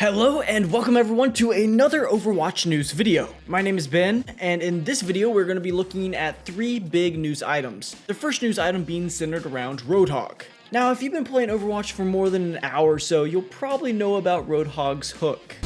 Hello and welcome everyone to another Overwatch news video. My name is Ben, and in this video we're going to be looking at three big news items. The first news item being centered around Roadhog. Now, if you've been playing Overwatch for more than an hour or so, you'll probably know about Roadhog's hook.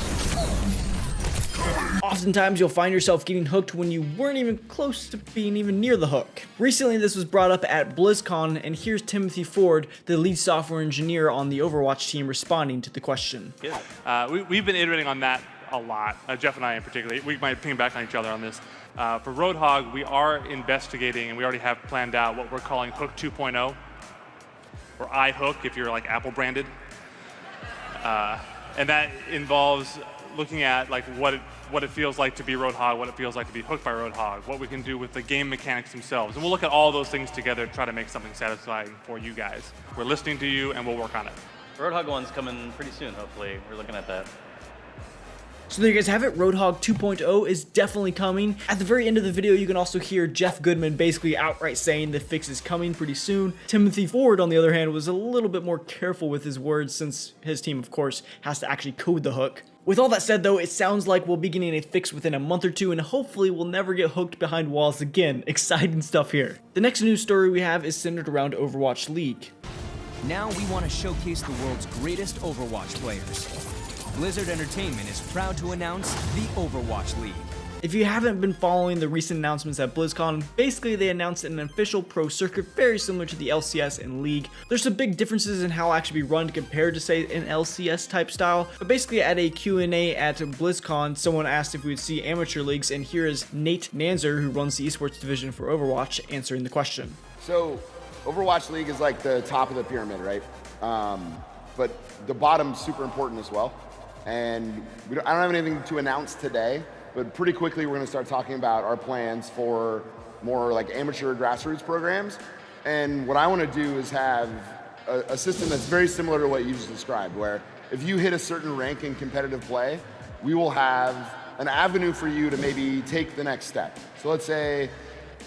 Oftentimes, you'll find yourself getting hooked when you weren't even close to being even near the hook. Recently, this was brought up at BlizzCon, and here's Timothy Ford, the lead software engineer on the Overwatch team, responding to the question. Yeah. We've been iterating on that a lot, Jeff and I in particular. We might ping back on each other on this. For Roadhog, we are investigating, and we already have planned out what we're calling Hook 2.0, or iHook if you're like Apple branded. And that involves looking at like what it feels like to be Roadhog, what it feels like to be hooked by Roadhog, what we can do with the game mechanics themselves. And we'll look at all those things together to try to make something satisfying for you guys. We're listening to you and we'll work on it. Roadhog 1's coming pretty soon, hopefully. We're looking at that. So there you guys have it, Roadhog 2.0 is definitely coming. At the very end of the video, you can also hear Jeff Goodman basically outright saying the fix is coming pretty soon. Timothy Ford, on the other hand, was a little bit more careful with his words since his team, of course, has to actually code the hook. With all that said though, it sounds like we'll be getting a fix within a month or two, and hopefully we'll never get hooked behind walls again. Exciting stuff here. The next news story we have is centered around Overwatch League. Now we want to showcase the world's greatest Overwatch players. Blizzard Entertainment is proud to announce the Overwatch League. If you haven't been following the recent announcements at BlizzCon, basically they announced an official pro circuit very similar to the LCS and League. There's some big differences in how it'll actually be run compared to, say, an LCS type style, but basically at a Q&A at BlizzCon, someone asked if we would see amateur leagues, and here is Nate Nanzer, who runs the esports division for Overwatch, answering the question. So, Overwatch League is like the top of the pyramid, right? But the bottom's super important as well. And I don't have anything to announce today, but pretty quickly we're going to start talking about our plans for more like amateur grassroots programs. And what I want to do is have a system that's very similar to what you just described, where if you hit a certain rank in competitive play, we will have an avenue for you to maybe take the next step. So let's say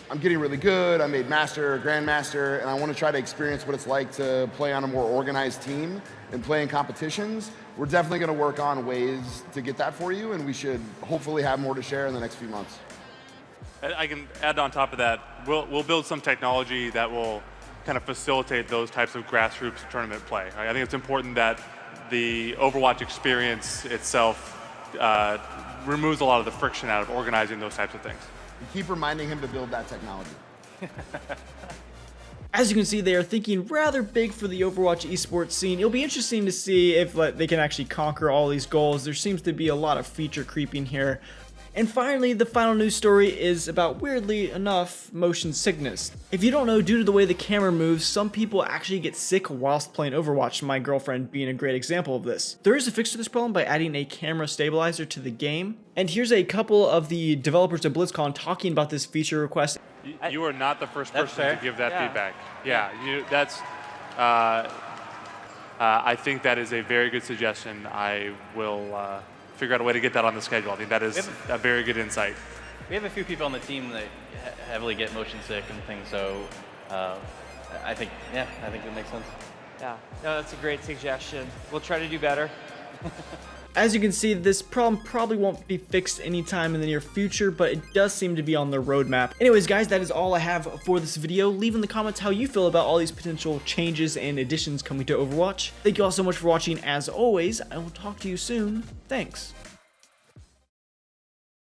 I'm getting really good, I made master or grandmaster, and I want to try to experience what it's like to play on a more organized team and play in competitions. We're definitely going to work on ways to get that for you, and we should hopefully have more to share in the next few months. I can add on top of that, we'll build some technology that will kind of facilitate those types of grassroots tournament play. I think it's important that the Overwatch experience itself removes a lot of the friction out of organizing those types of things. And keep reminding him to build that technology. As you can see, they are thinking rather big for the Overwatch esports scene. It'll be interesting to see if they can actually conquer all these goals. There seems to be a lot of feature creeping here. And finally, the final news story is about, weirdly enough, motion sickness. If you don't know, due to the way the camera moves, some people actually get sick whilst playing Overwatch, my girlfriend being a great example of this. There is a fix to this problem by adding a camera stabilizer to the game. And here's a couple of the developers at BlizzCon talking about this feature request. You are not the first person to give that feedback. I think that is a very good suggestion. I will figure out a way to get that on the schedule. I think that is a very good insight. We have a few people on the team that heavily get motion sick and things, so I think that makes sense. Yeah, no, that's a great suggestion. We'll try to do better. As you can see, this problem probably won't be fixed anytime in the near future, but it does seem to be on the roadmap. Anyways, guys, that is all I have for this video. Leave in the comments how you feel about all these potential changes and additions coming to Overwatch. Thank you all so much for watching. As always, I will talk to you soon. Thanks.